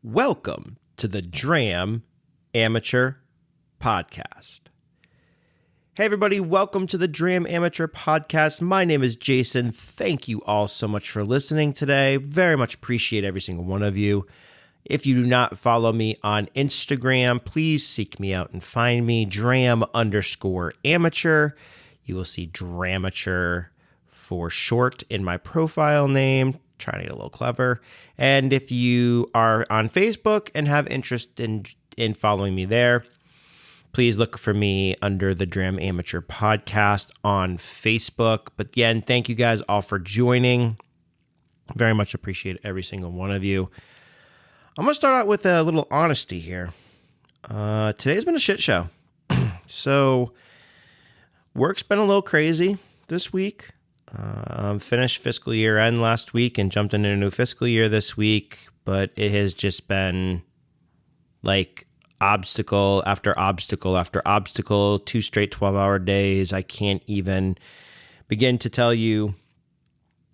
Welcome to the Dram Amateur Podcast. Hey everybody, welcome to the Dram Amateur Podcast. My name is Jason. Thank you all so much for listening today. Very much appreciate every single one of you. If you do not follow me on Instagram, please seek me out and find me, Dram_amateur. You will see Dramature for short in my profile name. Trying to get a little clever. And if you are on Facebook and have interest in following me there, please look for me under the Dram Amateur Podcast on Facebook. But again, thank you guys all for joining. Very much appreciate every single one of you. I'm going to start out with a little honesty here. Today's been a shit show. So, work's been a little crazy this week. Finished fiscal year end last week and jumped into a new fiscal year this week, but it has just been like obstacle after obstacle after obstacle, 2 straight 12-hour days. I can't even begin to tell you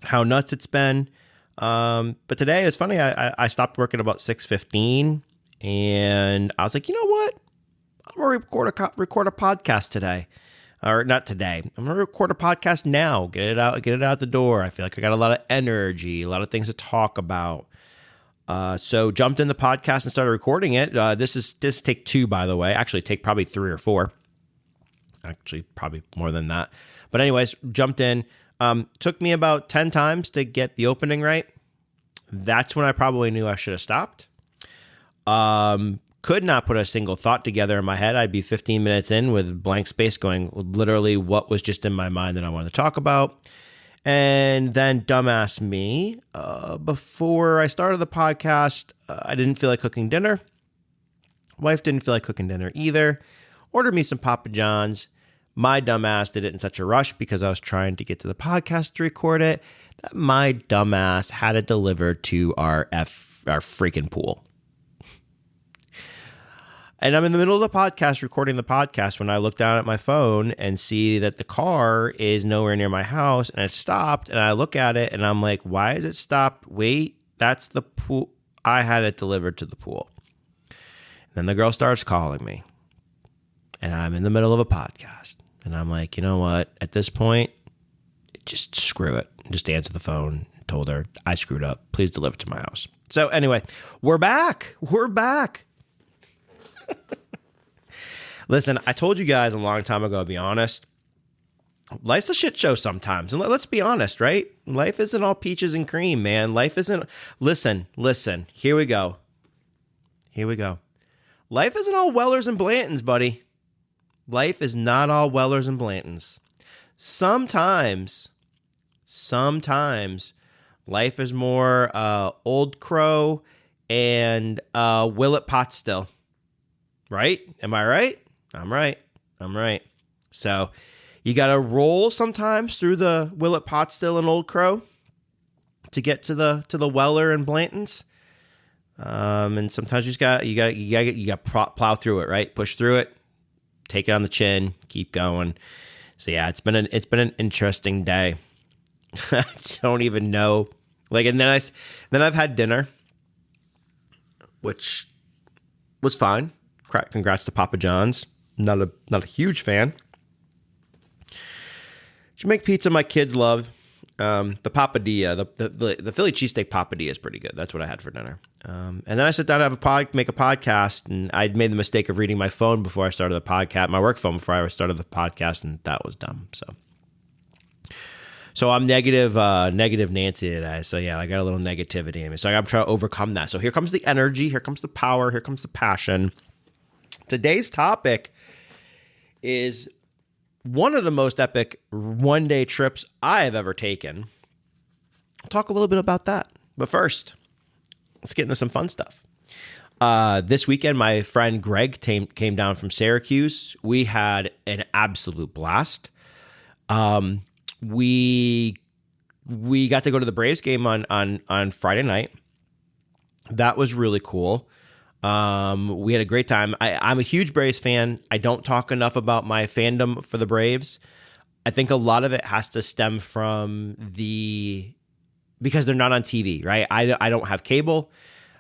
how nuts it's been. But today it's funny. I stopped work at about 6:15 and I was like, you know what? I'm going to record a podcast today. Or not today. I'm going to record a podcast now. Get it out the door. I feel like I got a lot of energy, a lot of things to talk about. So jumped in the podcast and started recording it. This is take 2, by the way. Actually, take probably 3 or 4. Actually, probably more than that. But anyways, jumped in. Took me about 10 times to get the opening right. That's when I probably knew I should have stopped. Could not put a single thought together in my head. I'd be 15 minutes in with blank space going literally what was just in my mind that I wanted to talk about. And then dumbass me, before I started the podcast, I didn't feel like cooking dinner. Wife didn't feel like cooking dinner either. Ordered me some Papa John's. My dumbass did it in such a rush because I was trying to get to the podcast to record it that my dumbass had it delivered to our freaking pool. And I'm in the middle of the podcast, recording the podcast, when I look down at my phone and see that the car is nowhere near my house and it's stopped. And I look at it and I'm like, why is it stopped? Wait, that's the pool. I had it delivered to the pool. And then the girl starts calling me and I'm in the middle of a podcast. And I'm like, you know what? At this point, just screw it. Just answer the phone. Told her, I screwed up. Please deliver it to my house. So anyway, we're back. Listen, I told you guys a long time ago, to be honest, life's a shit show sometimes. And let's be honest, right? Life isn't all peaches and cream, man. Life isn't... Listen. Here we go. Life isn't all Wellers and Blantons, buddy. Life is not all Wellers and Blantons. Sometimes, life is more Old Crow and Willet Pot Still. Right? Am I right? I'm right. So you got to roll sometimes through the Willet Pot Still and Old Crow to get to the Weller and Blantons. And sometimes you got to plow through it, right? Push through it, take it on the chin, keep going. So yeah, it's been an interesting day. I don't even know. And then I've had dinner, which was fine. Congrats to Papa John's. Not a huge fan. Should make pizza my kids love. The papadilla, the Philly cheesesteak papadilla is pretty good. That's what I had for dinner. And then I sit down to make a podcast, and I'd made the mistake of reading my phone before I started the podcast, my work phone before I started the podcast, and that was dumb. So I'm negative Nancy today. So yeah, I got a little negativity in me. So I got to try to overcome that. So here comes the energy, here comes the power, here comes the passion. Today's topic is one of the most epic one-day trips I have ever taken. I'll talk a little bit about that. But first, let's get into some fun stuff. This weekend, my friend Greg came down from Syracuse. We had an absolute blast. We got to go to the Braves game on Friday night. That was really cool. We had a great time. I'm a huge Braves fan. I don't talk enough about my fandom for the Braves. I think a lot of it has to stem from because they're not on TV, right? I don't have cable.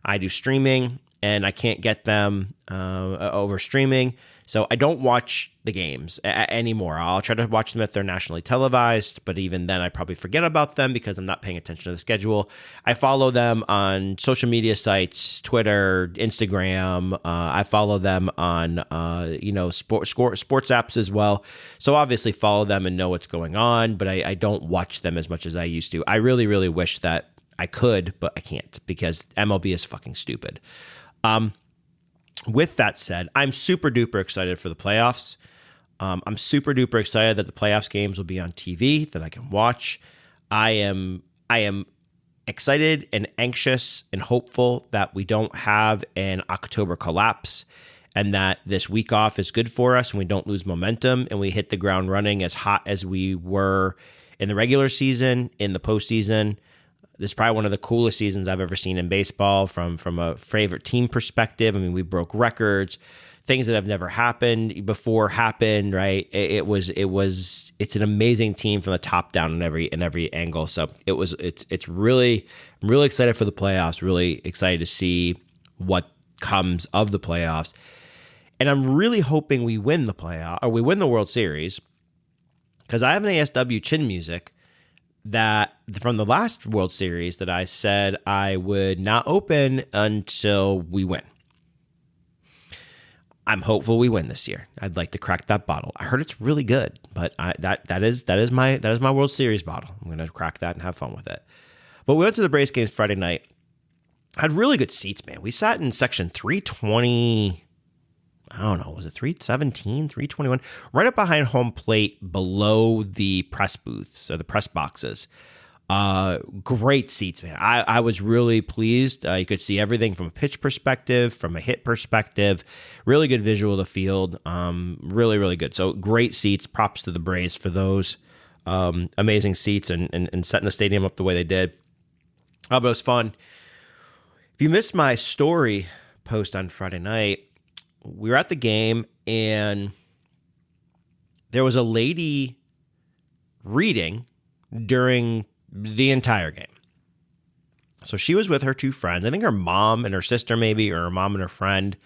I do streaming, and I can't get them over streaming. So I don't watch the games anymore. I'll try to watch them if they're nationally televised, but even then I probably forget about them because I'm not paying attention to the schedule. I follow them on social media sites, Twitter, Instagram. I follow them on sports apps as well. So obviously follow them and know what's going on, but I don't watch them as much as I used to. I really, really wish that I could, but I can't because MLB is fucking stupid. With that said, I'm super duper excited for the playoffs. I'm super duper excited that the playoffs games will be on TV that I can watch. I am excited and anxious and hopeful that we don't have an October collapse and that this week off is good for us and we don't lose momentum and we hit the ground running as hot as we were in the regular season, in the postseason. This is probably one of the coolest seasons I've ever seen in baseball from a favorite team perspective. I mean, we broke records, things that have never happened before happened, right? It's an amazing team from the top down in every angle. So I'm really excited for the playoffs, really excited to see what comes of the playoffs. And I'm really hoping we win we win the World Series because I have an ASW chin music that from the last World Series that I said I would not open until we win. I'm hopeful we win this year. I'd like to crack that bottle. I heard it's really good, but that is my World Series bottle. I'm going to crack that and have fun with it. But we went to the Braves games Friday night. Had really good seats, man. We sat in section 320. I don't know, was it 317, 321? Right up behind home plate below the press booths or the press boxes. Great seats, man. I was really pleased. You could see everything from a pitch perspective, from a hit perspective. Really good visual of the field. Really, really good. So great seats. Props to the Braves for those amazing seats and setting the stadium up the way they did. But it was fun. If you missed my story post on Friday night, we were at the game and there was a lady reading during the entire game. So she was with her two friends. I think her mom and her sister maybe, or her mom and her friend.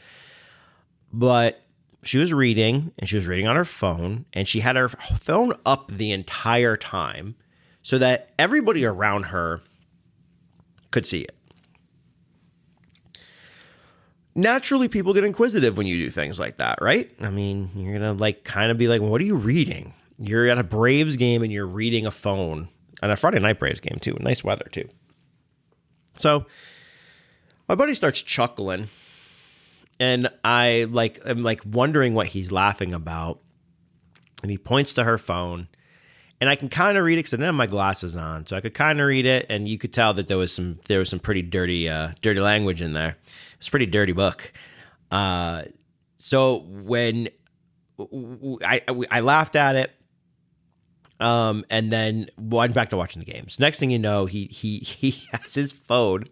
But she was reading, and she was reading on her phone, and she had her phone up the entire time so that everybody around her could see it. Naturally, people get inquisitive when you do things like that, right? I mean, you're going to kind of be like, well, what are you reading? You're at a Braves game and you're reading a phone. And a Friday night Braves game, too. Nice weather, too. So my buddy starts chuckling. And I'm wondering what he's laughing about. And he points to her phone. And I can kind of read it because I didn't have my glasses on. So I could kind of read it. And you could tell that there was some pretty dirty language in there. It's a pretty dirty book. So when I laughed at it, and then went back to watching the games. Next thing you know, he has his phone,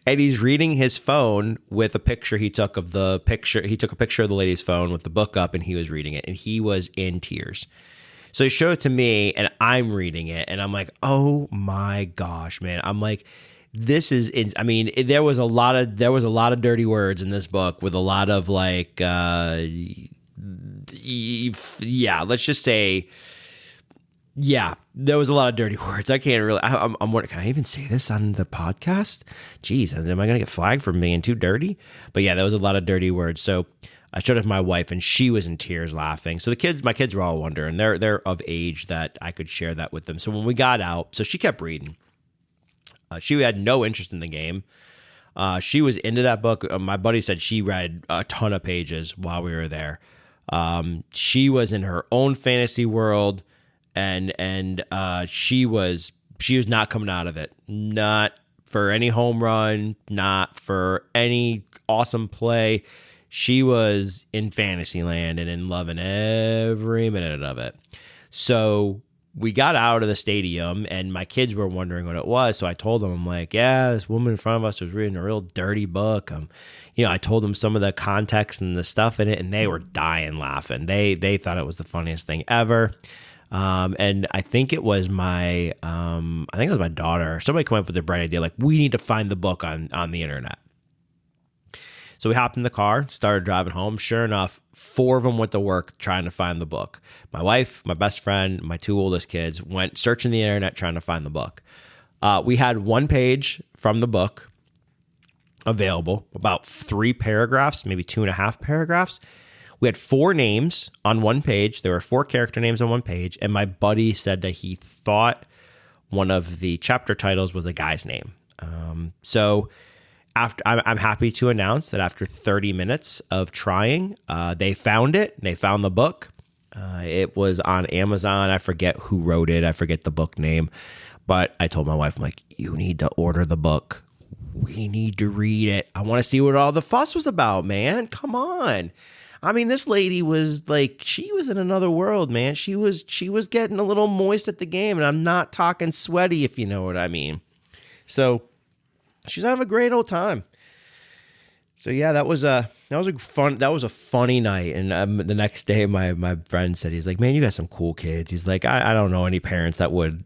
and he's reading his phone with a picture he took of the picture. He took a picture of the lady's phone with the book up, and he was reading it, and he was in tears. So he showed it to me, and I'm reading it, and I'm like, oh my gosh, man! I'm like, this is. I mean, there was a lot of dirty words in this book with a lot of let's just say. Yeah, there was a lot of dirty words. I can't really. I'm wondering, can I even say this on the podcast? Jeez, am I going to get flagged for being too dirty? But yeah, there was a lot of dirty words. So I showed it to my wife, and she was in tears, laughing. So my kids were all wondering. They're of age that I could share that with them. So when we got out, so she kept reading. She had no interest in the game. She was into that book. My buddy said she read a ton of pages while we were there. She was in her own fantasy world. And she was not coming out of it. Not for any home run, not for any awesome play. She was in fantasy land and in loving every minute of it. So we got out of the stadium, and my kids were wondering what it was. So I told them, I'm like, yeah, this woman in front of us was reading a real dirty book. I told them some of the context and the stuff in it, and they were dying laughing. They thought it was the funniest thing ever. And I think it was my daughter. Somebody came up with the bright idea, like, we need to find the book on the internet. So we hopped in the car, started driving home. Sure enough, 4 of them went to work trying to find the book. My wife, my best friend, my 2 oldest kids went searching the internet trying to find the book. We had 1 page from the book available, about 3 paragraphs, maybe 2.5 paragraphs. We had 4 names on 1 page. There were 4 character names on 1 page. And my buddy said that he thought one of the chapter titles was a guy's name. So after, I'm happy to announce that after 30 minutes of trying, they found it. They found the book. It was on Amazon. I forget who wrote it. I forget the book name. But I told my wife, I'm like, you need to order the book. We need to read it. I want to see what all the fuss was about, man. Come on. I mean, this lady was like, she was in another world, man. She was getting a little moist at the game, and I'm not talking sweaty, if you know what I mean. So she's having a great old time. So yeah, that was a funny night. And the next day, my friend said, he's like, man, you got some cool kids. He's like, I don't know any parents that would,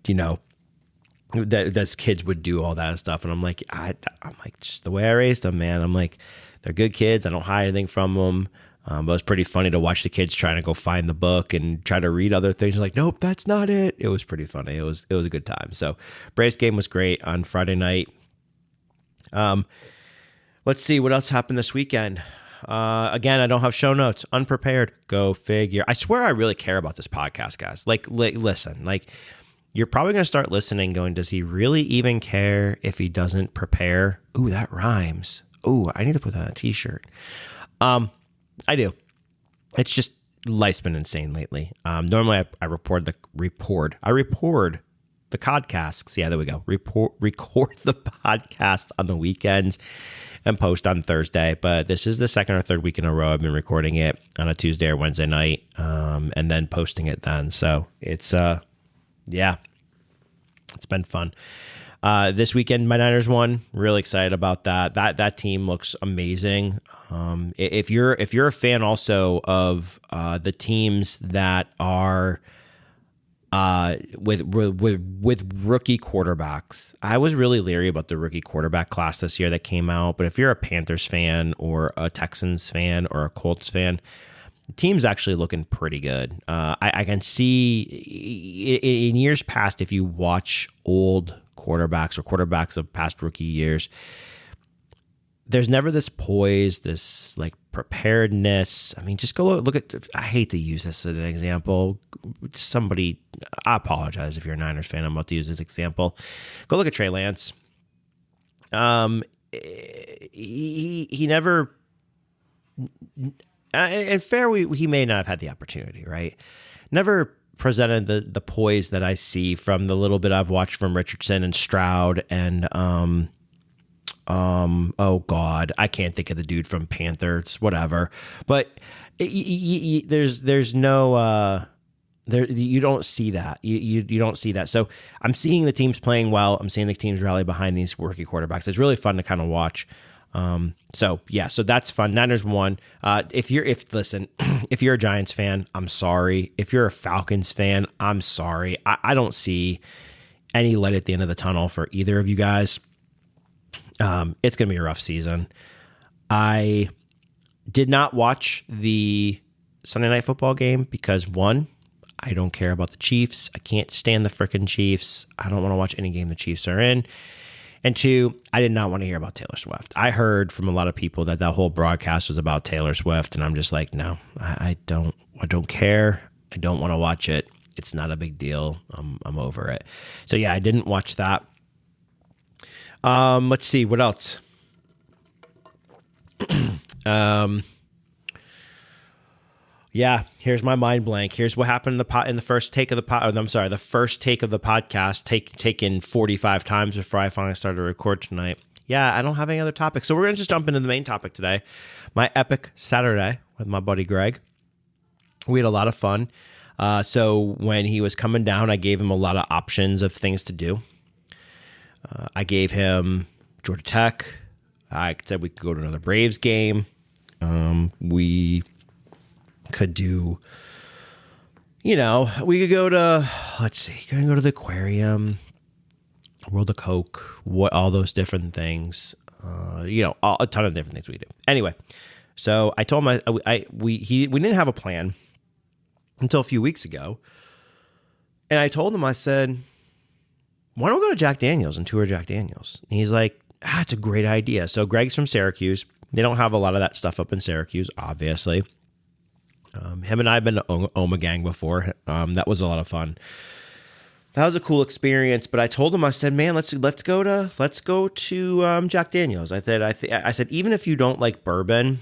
that kids would do all that stuff. And I'm like, just the way I raised them, man. I'm like, they're good kids. I don't hide anything from them. But it was pretty funny to watch the kids trying to go find the book and try to read other things. Like, nope, that's not it. It was pretty funny. It was a good time. So Braves game was great on Friday night. Let's see what else happened this weekend. Again, I don't have show notes. Unprepared. Go figure. I swear I really care about this podcast, guys. Listen, you're probably going to start listening going, does he really even care if he doesn't prepare? Ooh, that rhymes. Ooh, I need to put that on a t-shirt. I do. It's just life's been insane lately. Normally I record the podcasts. Yeah, there we go. Record the podcast on the weekends and post on Thursday. But this is the second or third week in a row I've been recording it on a Tuesday or Wednesday night, and then posting it then. So it's it's been fun. This weekend, my Niners won. Really excited about that. That team looks amazing. If you're a fan also of the teams that are with rookie quarterbacks, I was really leery about the rookie quarterback class this year that came out. But if you're a Panthers fan or a Texans fan or a Colts fan, the team's actually looking pretty good. I can see in years past, if you watch old quarterbacks or quarterbacks of past rookie years, there's never this poise, this preparedness. I mean, just go look at, I hate to use this as an example. I apologize if you're a Niners fan. I'm about to use this example. Go look at Trey Lance. He never, and fair, he may not have had the opportunity, right? Never presented the poise that I see from the little bit I've watched from Richardson and Stroud and oh God, I can't think of the dude from Panthers, whatever. But there's no you don't see that. You don't see that. So I'm seeing the teams playing well. I'm seeing the teams rally behind these rookie quarterbacks. It's really fun to kind of watch. So that's fun. Niners won. If you're a Giants fan, I'm sorry. If you're a Falcons fan, I'm sorry. I don't see any light at the end of the tunnel for either of you guys. It's going to be a rough season. I did not watch the Sunday Night Football game because, one, I don't care about the Chiefs. I can't stand the frickin' Chiefs. I don't want to watch any game the Chiefs are in. And two, I did not want to hear about Taylor Swift. I heard from a lot of people that whole broadcast was about Taylor Swift, and I'm just like, no, I don't care. I don't want to watch it. It's not a big deal. I'm over it. So yeah, I didn't watch that. Let's see what else. Yeah, here's my mind blank. Here's what happened in the first take of the the first take of the podcast, taken 45 times before I finally started to record tonight. Yeah, I don't have any other topics. So we're going to just jump into the main topic today. My epic Saturday with my buddy Greg. We had a lot of fun. So when he was coming down, I gave him a lot of options of things to do. I gave him Georgia Tech. I said we could go to another Braves game. We could do, we could go to, go to the aquarium, World of Coke, all those different things. a ton of different things we do. Anyway, so I told him we didn't have a plan until a few weeks ago. And I told him, I said, why don't we go to Jack Daniels and tour Jack Daniels? And he's like, it's a great idea. So Greg's from Syracuse. They don't have a lot of that stuff up in Syracuse, obviously. Him and I have been to Omegang before. That was a lot of fun. That was a cool experience. But I told him, I said, man, let's go to Jack Daniels. I said, even if you don't like bourbon,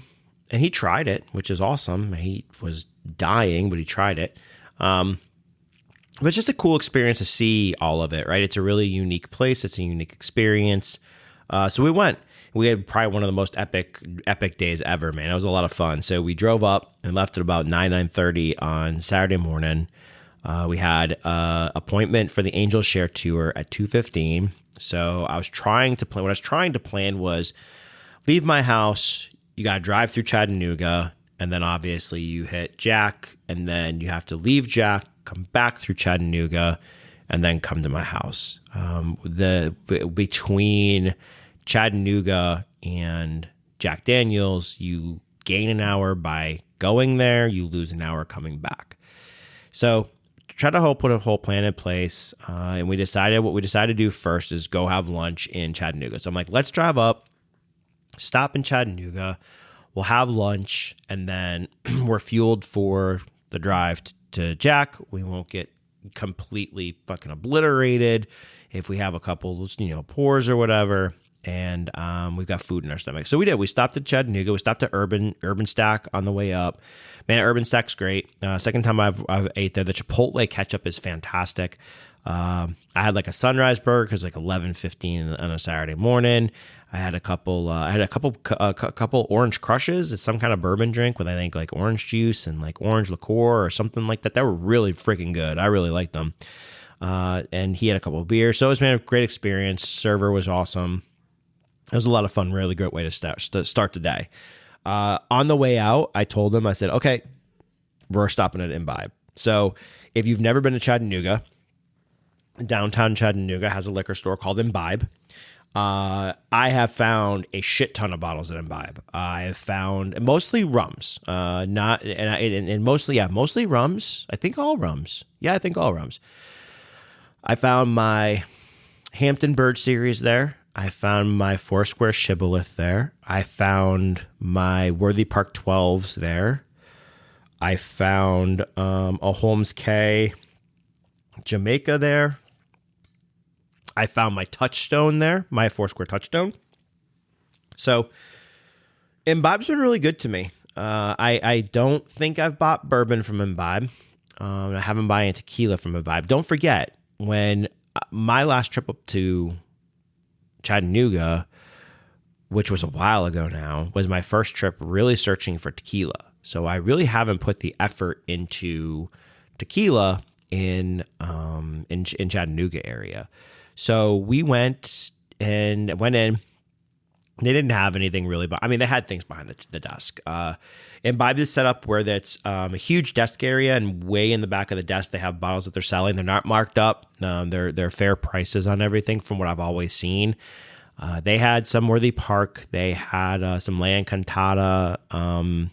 and he tried it, which is awesome. He was dying, but he tried it. But it's just a cool experience to see all of it, right? It's a really unique place. It's a unique experience. So we went. We had probably one of the most epic days ever, man. It was a lot of fun. So we drove up and left at about 9:30 on Saturday morning. We had an appointment for the Angel Share Tour at 2:15. So what I was trying to plan was leave my house. You got to drive through Chattanooga, and then obviously you hit Jack, and then you have to leave Jack, come back through Chattanooga, and then come to my house. Between Chattanooga and Jack Daniels, you gain an hour by going there, you lose an hour coming back. So try to put a whole plan in place, and what we decided to do first is go have lunch in Chattanooga. So I'm like, let's drive up, stop in Chattanooga, we'll have lunch, and then we're fueled for the drive to Jack. We won't get completely fucking obliterated if we have a couple, pours or whatever. And we've got food in our stomach. So we did. We stopped at Chattanooga. We stopped at Urban Stack on the way up. Man, Urban Stack's great. Second time I've ate there. The Chipotle ketchup is fantastic. I had like a sunrise burger because like 11:15 on a Saturday morning. I had a couple orange crushes. It's some kind of bourbon drink with I think like orange juice and like orange liqueur or something like that. They were really freaking good. I really liked them. And he had a couple of beers. So it was a great experience. Server was awesome. It was a lot of fun. Really great way to start the day. On the way out, I told him, I said, okay, we're stopping at Imbibe. So if you've never been to Chattanooga, downtown Chattanooga has a liquor store called Imbibe. I have found a shit ton of bottles at Imbibe. I have found mostly rums, mostly rums. I think all rums. Yeah, I think all rums. I found my Hampton Bird series there. I found my Foursquare Shibboleth there. I found my Worthy Park 12s there. I found a Holmes K Jamaica there. I found my Touchstone there, my Foursquare Touchstone. So Imbibe's been really good to me. I don't think I've bought bourbon from Imbibe. I haven't bought any tequila from Imbibe. Don't forget, when my last trip up to Chattanooga, which was a while ago now, was my first trip really searching for tequila. So I really haven't put the effort into tequila in Chattanooga area. So we went in. They didn't have anything really, but I mean, they had things behind the desk. Imbibe is set up where that's a huge desk area, and way in the back of the desk, they have bottles that they're selling. They're not marked up. They're fair prices on everything from what I've always seen. They had some Worthy Park. They had some La Encantada,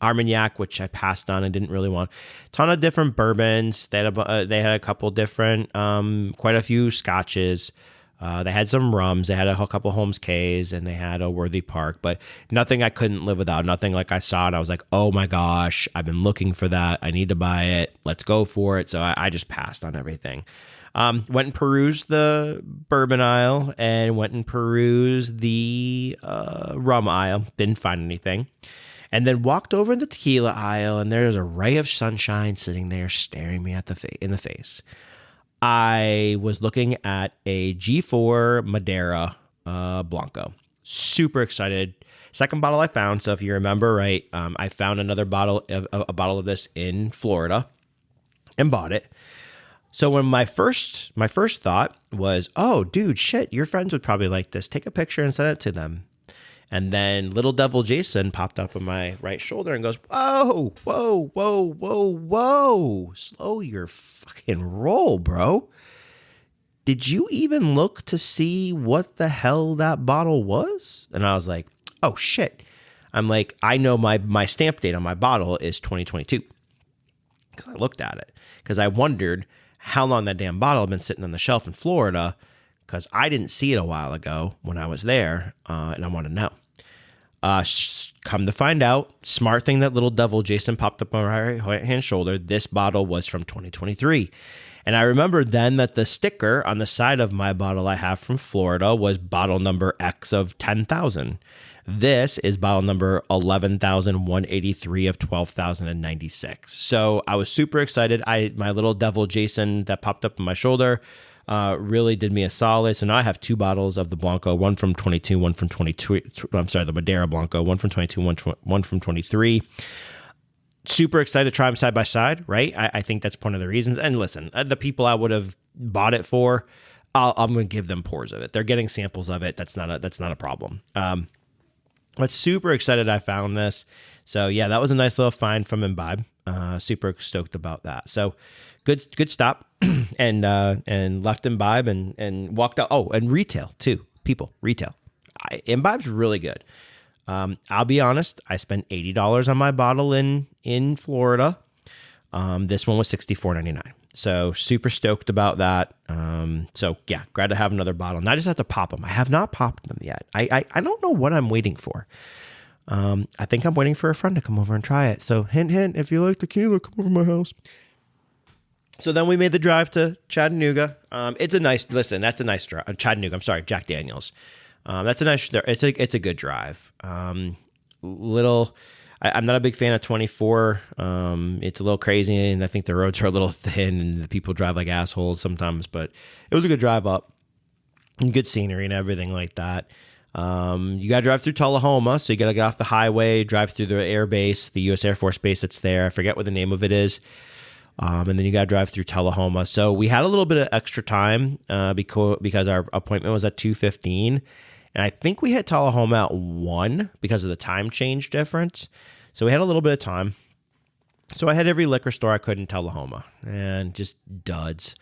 Armagnac, which I passed on and didn't really want. Ton of different bourbons. They had a couple different, quite a few scotches. They had some rums. They had a couple Holmes K's, and they had a Worthy Park, but nothing I couldn't live without. Nothing like I saw and I was like, oh my gosh, I've been looking for that. I need to buy it. Let's go for it. So I just passed on everything. Went and perused the bourbon aisle and went and perused the rum aisle. Didn't find anything. And then walked over in the tequila aisle, and there's a ray of sunshine sitting there staring me in the face. I was looking at a G4 Madeira Blanco. Super excited. Second bottle I found. So if you remember right, I found another bottle of this in Florida and bought it. So when my first thought was, oh, dude, shit, your friends would probably like this. Take a picture and send it to them. And then Little Devil Jason popped up on my right shoulder and goes, whoa, whoa, whoa, whoa, whoa. Slow your fucking roll, bro. did you even look to see what the hell that bottle was? And I was like, oh shit. I'm like, I know my stamp date on my bottle is 2022 because I looked at it because I wondered how long that damn bottle had been sitting on the shelf in Florida because I didn't see it a while ago when I was there, and I want to know. Come to find out, smart thing that little devil Jason popped up on my right hand shoulder, this bottle was from 2023. And I remember then that the sticker on the side of my bottle I have from Florida was bottle number X of 10,000. This is bottle number 11,183 of 12,096. So I was super excited. My little devil Jason that popped up on my shoulder really did me a solid. So now I have two bottles of the Blanco, one from 22, one from 22. I'm sorry, the Madera Blanco, one from 22, one from 23. Super excited to try them side by side, right? I think that's one of the reasons. And listen, the people I would have bought it for, I'm going to give them pours of it. They're getting samples of it. That's not a problem. But super excited I found this. So yeah, that was a nice little find from Imbibe. Super stoked about that. So good stop, and left Imbibe and walked out. Oh, and retail too. People, retail. Imbibe's really good. I'll be honest, I spent $80 on my bottle in Florida. This one was $64.99. So super stoked about that. So yeah, glad to have another bottle. And I just have to pop them. I have not popped them yet. I don't know what I'm waiting for. I think I'm waiting for a friend to come over and try it. So hint, hint, if you like tequila, come over to my house. So then we made the drive to Chattanooga. That's a nice drive. Chattanooga, I'm sorry, Jack Daniels. That's a nice, it's a good drive. I'm not a big fan of 24. It's a little crazy, and I think the roads are a little thin, and the people drive like assholes sometimes, but it was a good drive up and good scenery and everything like that. You got to drive through Tullahoma, so you got to get off the highway, drive through the air base, the U.S. Air Force Base that's there. I forget what the name of it is. And then you got to drive through Tullahoma. So we had a little bit of extra time because our appointment was at 2:15. And I think we hit Tullahoma at 1 because of the time change difference. So we had a little bit of time. So I had every liquor store I could in Tullahoma, and just duds.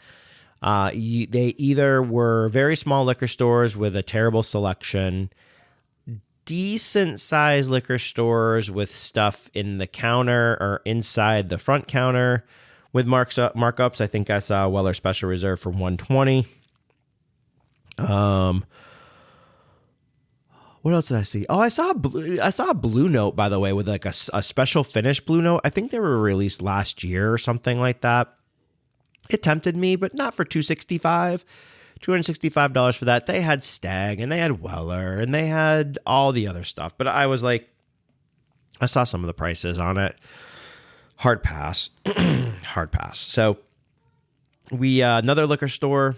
They either were very small liquor stores with a terrible selection, decent sized liquor stores with stuff in the counter or inside the front counter with markups. I think I saw Weller Special Reserve for $120. What else did I see? Oh, I saw a Blue Note, by the way, with like a special finish Blue Note. I think they were released last year or something like that. It tempted me, but not for $265 for that. They had Stag, and they had Weller, and they had all the other stuff. But I was like, I saw some of the prices on it. Hard pass. Hard pass. So we, another liquor store.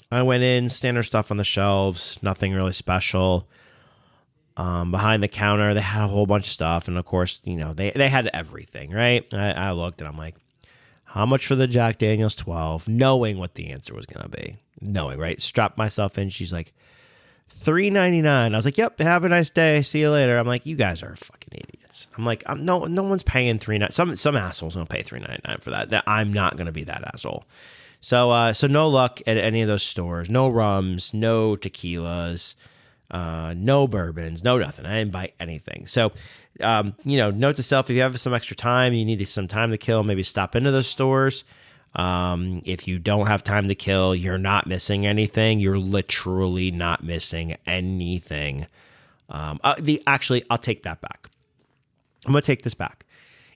I went in, standard stuff on the shelves, nothing really special. Behind the counter, they had a whole bunch of stuff. And of course, they had everything, right? I looked and I'm like, how much for the Jack Daniels 12? Knowing what the answer was going to be. Knowing, right? Strapped myself in. She's like, $3.99. I was like, yep, have a nice day. See you later. I'm like, you guys are fucking idiots. I'm like, no one's paying $3.99. Some asshole's going to pay $3.99 for that. I'm not going to be that asshole. So no luck at any of those stores. No rums, no tequilas, no bourbons, no nothing. I didn't buy anything. So, note to self, if you have some extra time, you need some time to kill, maybe stop into those stores. If you don't have time to kill, you're not missing anything. You're literally not missing anything. Actually, I'll take that back. I'm going to take this back.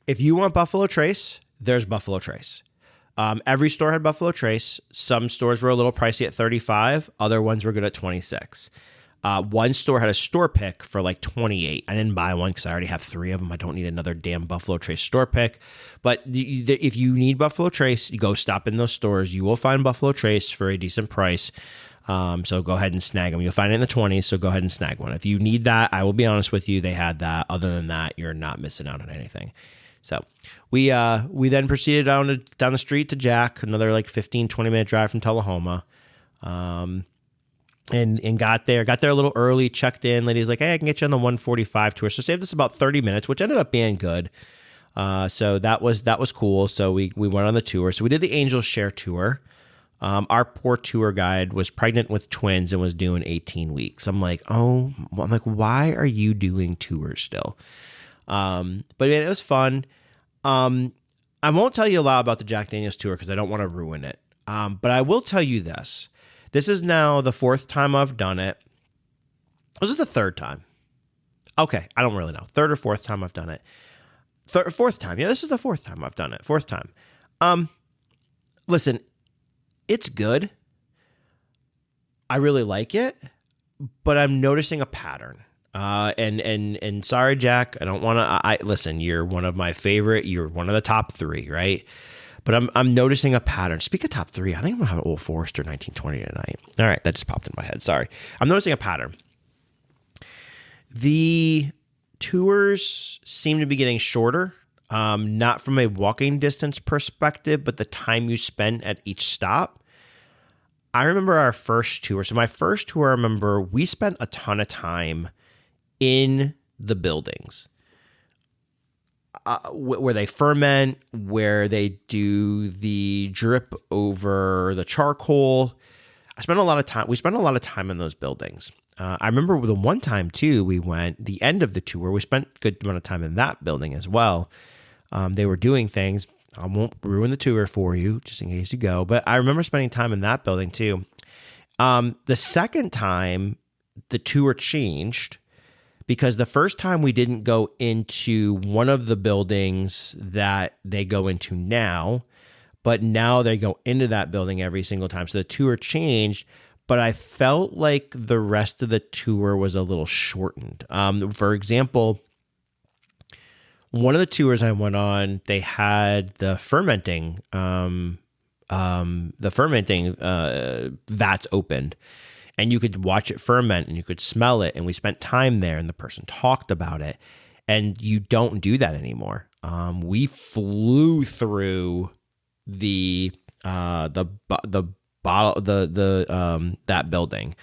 If you want Buffalo Trace, there's Buffalo Trace. Every store had Buffalo Trace. Some stores were a little pricey at $35. Other ones were good at $26. One store had a store pick for like $28. I didn't buy one because I already have 3 of them. I don't need another damn Buffalo Trace store pick. But if you need Buffalo Trace, you go stop in those stores. You will find Buffalo Trace for a decent price. So go ahead and snag them. You'll find it in the 20s, so go ahead and snag one. If you need that, I will be honest with you, they had that. Other than that, you're not missing out on anything. So we then proceeded down the street to Jack, another like 15, 20-minute drive from Tullahoma. And got there a little early, checked in. Lady's like, hey, I can get you on the 145 tour. So saved us about 30 minutes, which ended up being good. So that was cool. So we went on the tour. So we did the Angels Share tour. Our poor tour guide was pregnant with twins and was doing 18 weeks. I'm like, why are you doing tours still? But it was fun. I won't tell you a lot about the Jack Daniel's tour because I don't want to ruin it. But I will tell you this. This is now the 4th time I've done it. Was it the 3rd time? Okay, I don't really know. 3rd or 4th time I've done it. 4th time. Yeah, this is the 4th time I've done it. 4th time. Listen, it's good. I really like it, but I'm noticing a pattern. And sorry, Jack, I don't want to, listen, you're one of my favorite, you're one of the top 3, right? But I'm noticing a pattern. Speak of top 3, I think I'm going to have an Old Forester 1920 tonight. All right, that just popped in my head. Sorry. I'm noticing a pattern. The tours seem to be getting shorter, not from a walking distance perspective, but the time you spend at each stop. I remember our first tour. So my first tour, I remember we spent a ton of time in the buildings where they ferment, where they do the drip over the charcoal. We spent a lot of time in those buildings. I remember the one time too, we went the end of the tour. We spent a good amount of time in that building as well. They were doing things. I won't ruin the tour for you just in case you go, but I remember spending time in that building too. The second time the tour changed, because the first time we didn't go into one of the buildings that they go into now, but now they go into that building every single time. So the tour changed, but I felt like the rest of the tour was a little shortened. For example, one of the tours I went on, they had the fermenting vats opened. And you could watch it ferment and you could smell it. And we spent time there and the person talked about it. And you don't do that anymore. We flew through that building.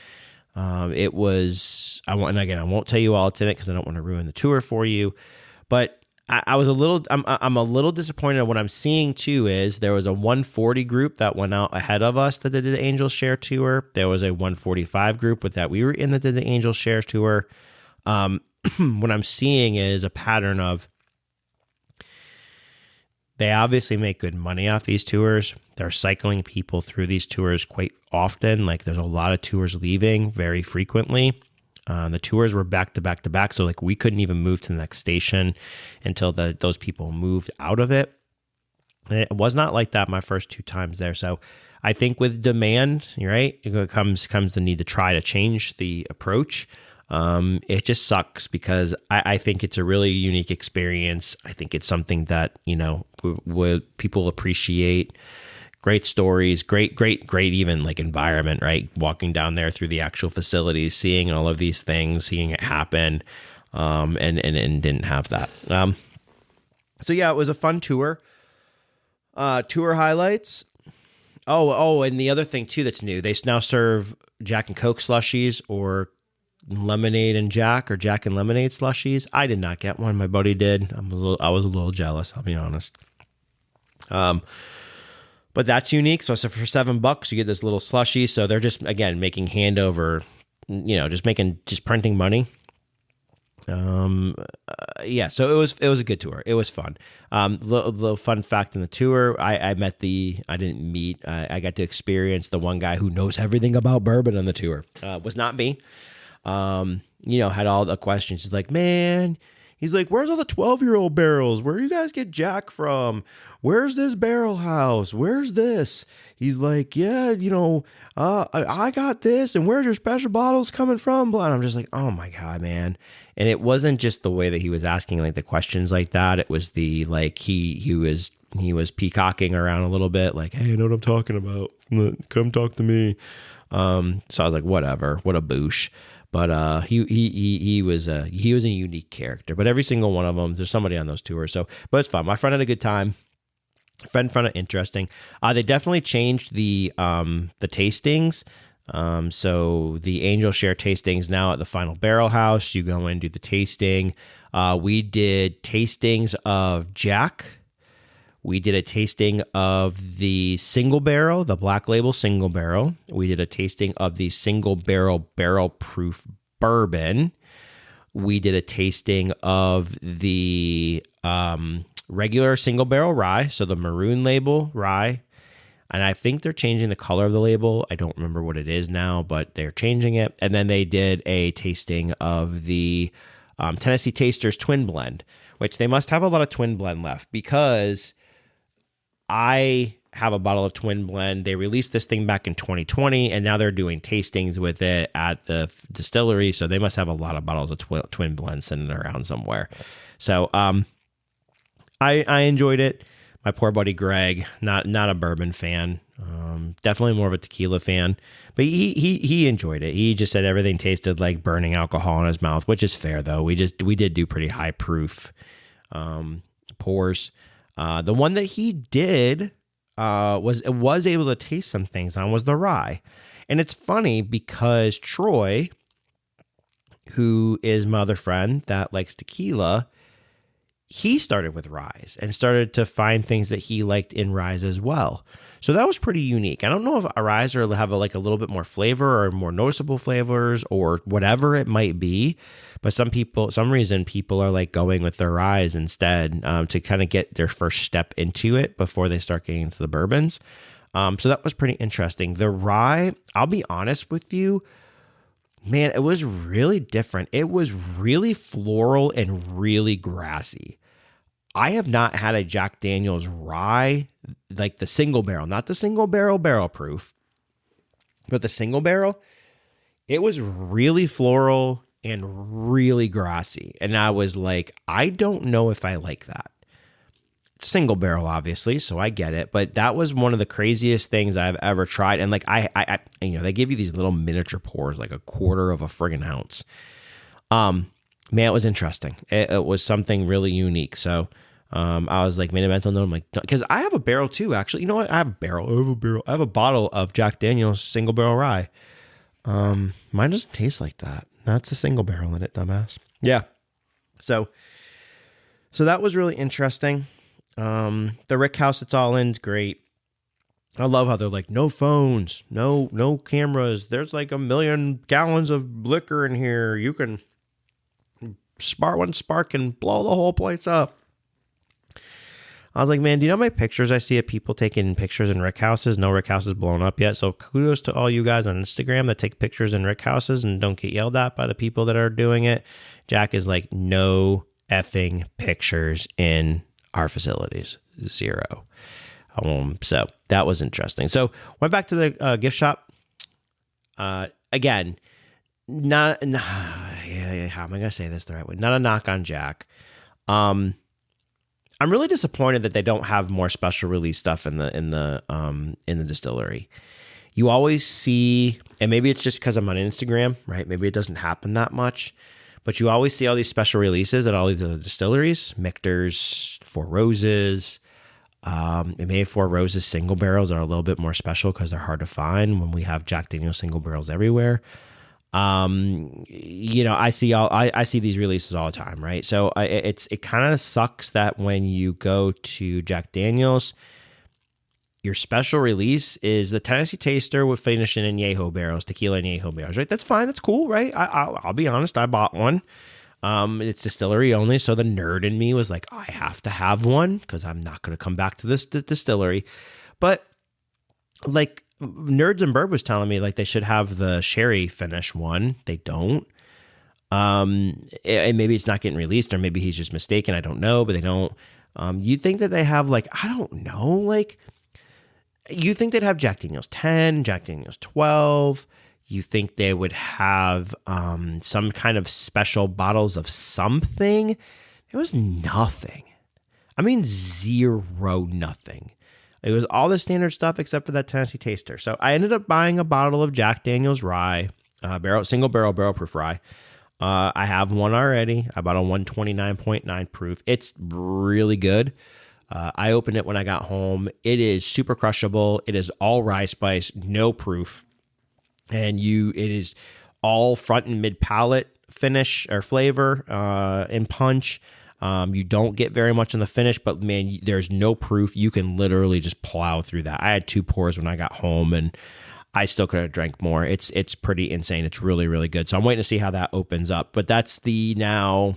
It was, I won't tell you all it's in it because I don't want to ruin the tour for you. But I'm a little disappointed. What I'm seeing too is there was a 140 group that went out ahead of us that did the Angel Share tour. There was a 145 group with that we were in that did the Angel Share tour. What I'm seeing is a pattern of they obviously make good money off these tours. They're cycling people through these tours quite often. Like there's a lot of tours leaving very frequently. The tours were back to back to back. So like we couldn't even move to the next station until those people moved out of it. And it was not like that my first 2 times there. So I think with demand, right, it comes the need to try to change the approach. It just sucks because I think it's a really unique experience. I think it's something that, would people appreciate. Great stories, great even like environment, right? Walking down there through the actual facilities, seeing all of these things, seeing it happen, and didn't have that. So yeah, it was a fun tour. Tour highlights. Oh, and the other thing too that's new, they now serve Jack and Coke slushies or lemonade and Jack or Jack and lemonade slushies. I did not get one. My buddy did. I was a little jealous, I'll be honest. But that's unique. So for $7, you get this little slushy. So they're just, again, making hand over, just printing money. Yeah. So it was a good tour. It was fun. Little fun fact in the tour, I got to experience the one guy who knows everything about bourbon on the tour. Was not me. Had all the questions. He's like, man, where's all the 12-year-old barrels? Where do you guys get Jack from? Where's this barrel house? Where's this? He's like, yeah, I got this. And where's your special bottles coming from? And I'm just like, oh my God, man. And it wasn't just the way that he was asking like the questions like that. It was the, like, he was peacocking around a little bit. Like, hey, I know what I'm talking about. Come talk to me. So I was like, whatever, what a boosh. But he was a unique character. But every single one of them, there's somebody on those tours. So, but it's fun. My friend had a good time. Found it interesting. They definitely changed the tastings. So the Angel Share tastings now at the Final Barrel House. You go in, do the tasting. We did tastings of Jack. We did a tasting of the single barrel, the Black Label single barrel. We did a tasting of the single barrel barrel proof bourbon. We did a tasting of the regular single barrel rye, so the maroon label rye. And I think they're changing the color of the label. I don't remember what it is now, but they're changing it. And then they did a tasting of the Tennessee Tasters Twin Blend, which they must have a lot of Twin Blend left because I have a bottle of Twin Blend. They released this thing back in 2020, and now they're doing tastings with it at the distillery. So they must have a lot of bottles of Twin Blend sitting around somewhere. So I enjoyed it. My poor buddy Greg, not a bourbon fan, definitely more of a tequila fan, but he enjoyed it. He just said everything tasted like burning alcohol in his mouth, which is fair though. We did do pretty high proof pours. The one that he did was able to taste some things on was the rye, and it's funny because Troy, who is my other friend that likes tequila, he started with ryes and started to find things that he liked in ryes as well. So that was pretty unique. I don't know if a ryes have a little bit more flavor or more noticeable flavors or whatever it might be, but some reason people are like going with their ryes instead to kind of get their first step into it before they start getting into the bourbons. So that was pretty interesting. The rye, I'll be honest with you, man, it was really different. It was really floral and really grassy. I have not had a Jack Daniel's rye, like the single barrel, not the single barrel barrel proof, but the single barrel. It was really floral and really grassy. And I was like, I don't know if I like that. It's single barrel, obviously, so I get it. But that was one of the craziest things I've ever tried. And like I they give you these little miniature pours, like a quarter of a friggin' ounce. Man, it was interesting. It was something really unique. So I was like, made a mental note. I'm like, because I have a barrel too, actually. You know what? I have a bottle of Jack Daniel's single barrel rye. Mine doesn't taste like that. That's a single barrel in it, dumbass. Yeah. So that was really interesting. The Rick House it's all in is great. I love how they're like, no phones, no cameras. There's like 1 million gallons of liquor in here. You can spark and blow the whole place up. I was like, man, do you know how many pictures I see of people taking pictures in Rick Houses? No Rick House is blown up yet. So kudos to all you guys on Instagram that take pictures in Rick Houses and don't get yelled at by the people that are doing it. Jack is like, no effing pictures in our facilities. 0. So that was interesting. So went back to the gift shop. Again, how am I going to say this the right way? Not a knock on Jack. I'm really disappointed that they don't have more special release stuff in the distillery. You always see, and maybe it's just because I'm on Instagram, right? Maybe it doesn't happen that much, but you always see all these special releases at all these other distilleries, Michter's, Four Roses. And maybe Four Roses single barrels are a little bit more special because they're hard to find when we have Jack Daniel's single barrels everywhere. I see these releases all the time, right? So it kind of sucks that when you go to Jack Daniel's, your special release is the Tennessee Taster with finishing in Añejo barrels, tequila and Añejo barrels, right? That's fine. That's cool, right? I'll be honest. I bought one. It's distillery only. So the nerd in me was like, I have to have one because I'm not going to come back to this distillery. But like Nerds and Burb was telling me like they should have the sherry finish one. They don't. And maybe it's not getting released or maybe he's just mistaken. I don't know, but they don't. You'd think that they have like, I don't know, like you think they'd have Jack Daniel's 10, Jack Daniel's 12. You think they would have some kind of special bottles of something. There was nothing. I mean, 0, nothing. It was all the standard stuff except for that Tennessee Taster. So I ended up buying a bottle of Jack Daniel's rye, single barrel proof rye. I have one already. I bought a 129.9 proof. It's really good. I opened it when I got home. It is super crushable. It is all rye spice, no proof. And it is all front and mid palate finish or flavor and punch. You don't get very much in the finish, but man, there's no proof. You can literally just plow through that. I had 2 pours when I got home, and I still could have drank more. It's pretty insane. It's really, really good. So I'm waiting to see how that opens up. But that's the now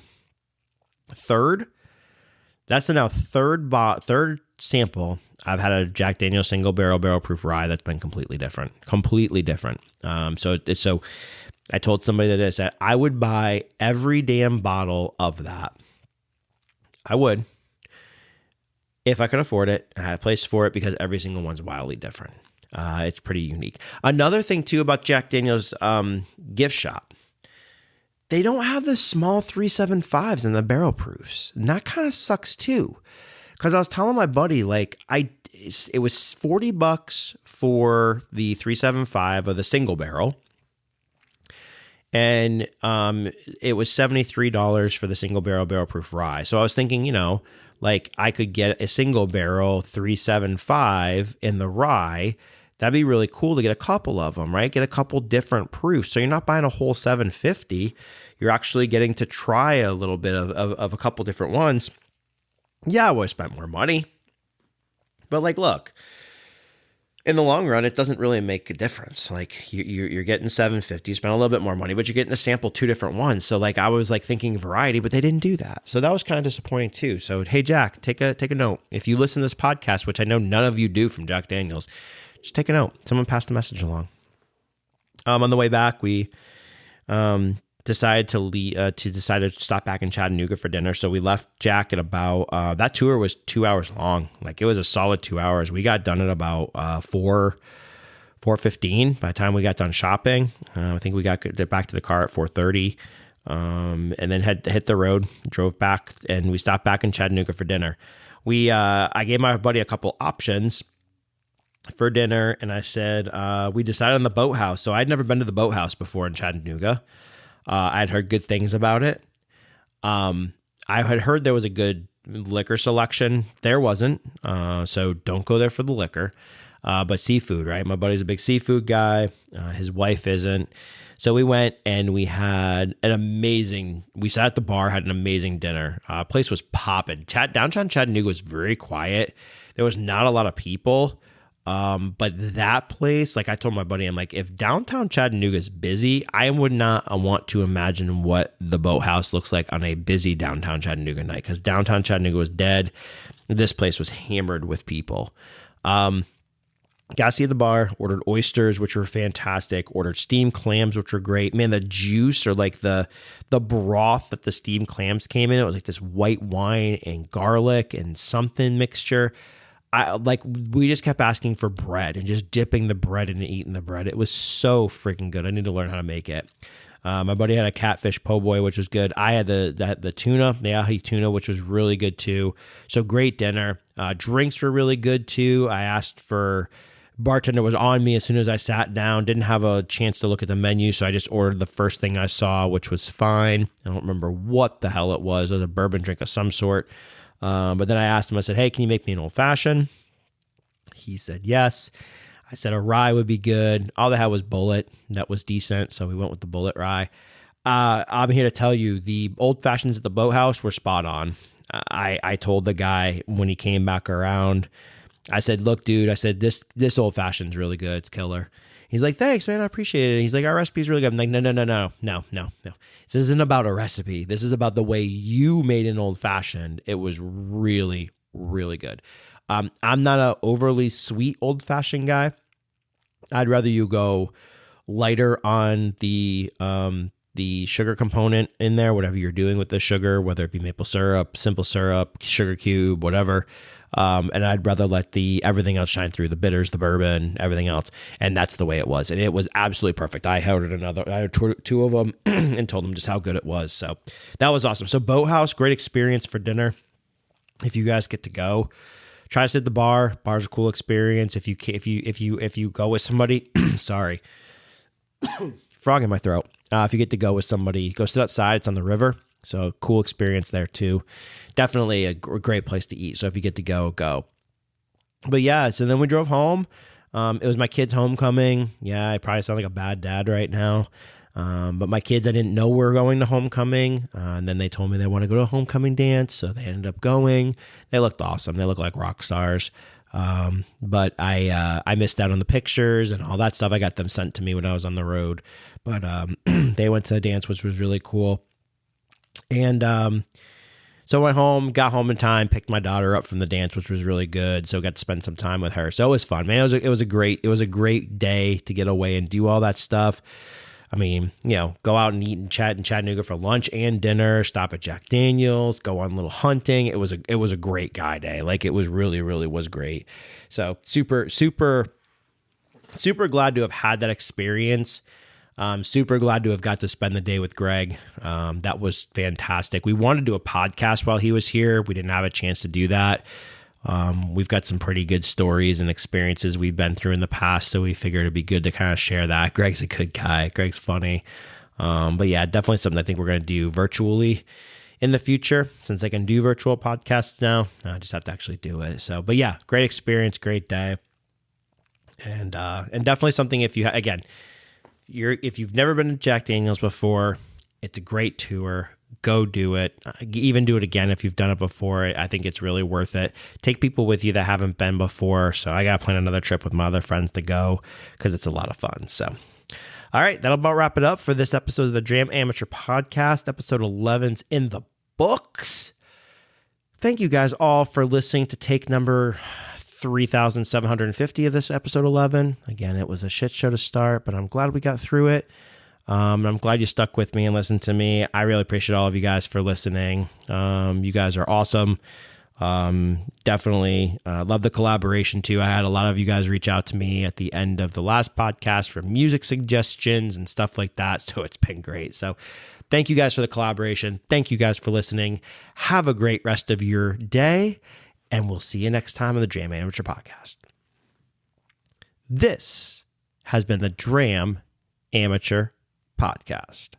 third sample. I've had a Jack Daniel's single barrel proof rye that's been completely different. So I told somebody that I would buy every damn bottle of that. I would, if I could afford it. I had a place for it because every single one's wildly different. It's pretty unique. Another thing too about Jack Daniel's gift shop, they don't have the small 375s in the barrel proofs, and that kind of sucks too. Because I was telling my buddy, like, it was $40 for the 375 of the single barrel, and it was $73 for the single barrel proof rye. So I was thinking, like, I could get a single barrel 375 in the rye. That'd be really cool to get a couple of them, right? Get a couple different proofs. So you're not buying a whole 750. You're actually getting to try a little bit of a couple different ones. Yeah, I would have spent more money. But like, look, in the long run, it doesn't really make a difference. Like you're getting 750, you spend a little bit more money, but you're getting to sample 2 different ones. So like I was like thinking variety, but they didn't do that. So that was kind of disappointing too. So hey, Jack, take a note. If you listen to this podcast, which I know none of you do from Jack Daniel's, just take a note. Someone pass the message along. On the way back, we decided to stop back in Chattanooga for dinner. So we left Jack at about that tour was 2 hours long. Like it was a solid 2 hours. We got done at about 4:15. By the time we got done shopping, I think we got back to the car at 4:30, and then hit the road, drove back, and we stopped back in Chattanooga for dinner. I gave my buddy a couple options for dinner, and I said we decided on the Boathouse. So I'd never been to the Boathouse before in Chattanooga. I'd heard good things about it. I had heard there was a good liquor selection. There wasn't, so don't go there for the liquor. But seafood, right? My buddy's a big seafood guy. His wife isn't. So we went and we sat at the bar, had an amazing dinner. Place was popping. Downtown Chattanooga was very quiet. There was not a lot of people. But that place, like I told my buddy, I'm like, if downtown Chattanooga is busy, I would not want to imagine what the Boathouse looks like on a busy downtown Chattanooga night, because downtown Chattanooga was dead. This place was hammered with people. Got to see the bar, ordered oysters, which were fantastic, ordered steamed clams, which were great. Man, the juice, or like the broth that the steamed clams came in, it was like this white wine and garlic and something mixture. We just kept asking for bread and just dipping the bread in and eating the bread. It was so freaking good. I need to learn how to make it. My buddy had a catfish po' boy, which was good. I had the tuna, the ahi tuna, which was really good too. So great dinner. Drinks were really good too. I asked for, bartender was on me as soon as I sat down. Didn't have a chance to look at the menu, so I just ordered the first thing I saw, which was fine. I don't remember what the hell it was. It was a bourbon drink of some sort. But then I asked him, I said, hey, can you make me an old fashioned? He said yes. I said a rye would be good. All they had was Bullet. That was decent, so we went with the Bullet rye. I'm here to tell you, the old fashions at the Boathouse were spot on. I told the guy when he came back around, I said, look, dude, I said, this old fashioned's really good. It's killer. He's like, thanks, man. I appreciate it. He's like, our recipe's really good. I'm like, no. This isn't about a recipe. This is about the way you made an old fashioned. It was really, really good. I'm not an overly sweet old fashioned guy. I'd rather you go lighter on the sugar component in there, whatever you're doing with the sugar, whether it be maple syrup, simple syrup, sugar cube, whatever. And I'd rather let everything else shine through, the bitters, the bourbon, everything else. And that's the way it was. And it was absolutely perfect. I ordered 2 of them and told them just how good it was. So that was awesome. So Boathouse, great experience for dinner. If you guys get to go, try to sit at the bar. Bar's a cool experience. If you go with somebody, sorry, frog in my throat. If you get to go with somebody, go sit outside. It's on the river. So cool experience there too. Definitely a great place to eat. So if you get to go. But yeah, so then we drove home. It was my kid's homecoming. Yeah, I probably sound like a bad dad right now. But my kids, I didn't know were going to homecoming. And then they told me they want to go to a homecoming dance. So they ended up going. They looked awesome. They looked like rock stars. But I missed out on the pictures and all that stuff. I got them sent to me when I was on the road. But they went to the dance, which was really cool. And so I went home, got home in time, picked my daughter up from the dance, which was really good. So got to spend some time with her. So it was fun, man. It was a great day to get away and do all that stuff. I mean, go out and eat and chat in Chattanooga for lunch and dinner, stop at Jack Daniel's, go on a little hunting. It was a great guy day. Like, it was really, really was great. So super, super, super glad to have had that experience. Super glad to have got to spend the day with Greg. That was fantastic. We wanted to do a podcast while he was here. We didn't have a chance to do that. We've got some pretty good stories and experiences we've been through in the past, so we figured it'd be good to kind of share that. Greg's a good guy. Greg's funny. But yeah, definitely something I think we're going to do virtually in the future, since I can do virtual podcasts now. I just have to actually do it. So, but yeah, great experience, great day. And definitely something, if you've never been to Jack Daniel's before, it's a great tour. Go do it. Even do it again if you've done it before. I think it's really worth it. Take people with you that haven't been before. So I got to plan another trip with my other friends to go, because it's a lot of fun. So, all right, that'll about wrap it up for this episode of the Dram Amateur Podcast. Episode 11's in the books. Thank you guys all for listening to take number 3,750 of this episode 11. Again, it was a shit show to start, but I'm glad we got through it. I'm glad you stuck with me and listened to me. I really appreciate all of you guys for listening. You guys are awesome. Definitely love the collaboration too. I had a lot of you guys reach out to me at the end of the last podcast for music suggestions and stuff like that. So it's been great. So thank you guys for the collaboration. Thank you guys for listening. Have a great rest of your day. And we'll see you next time on the Dram Amateur Podcast. This has been the Dram Amateur Podcast.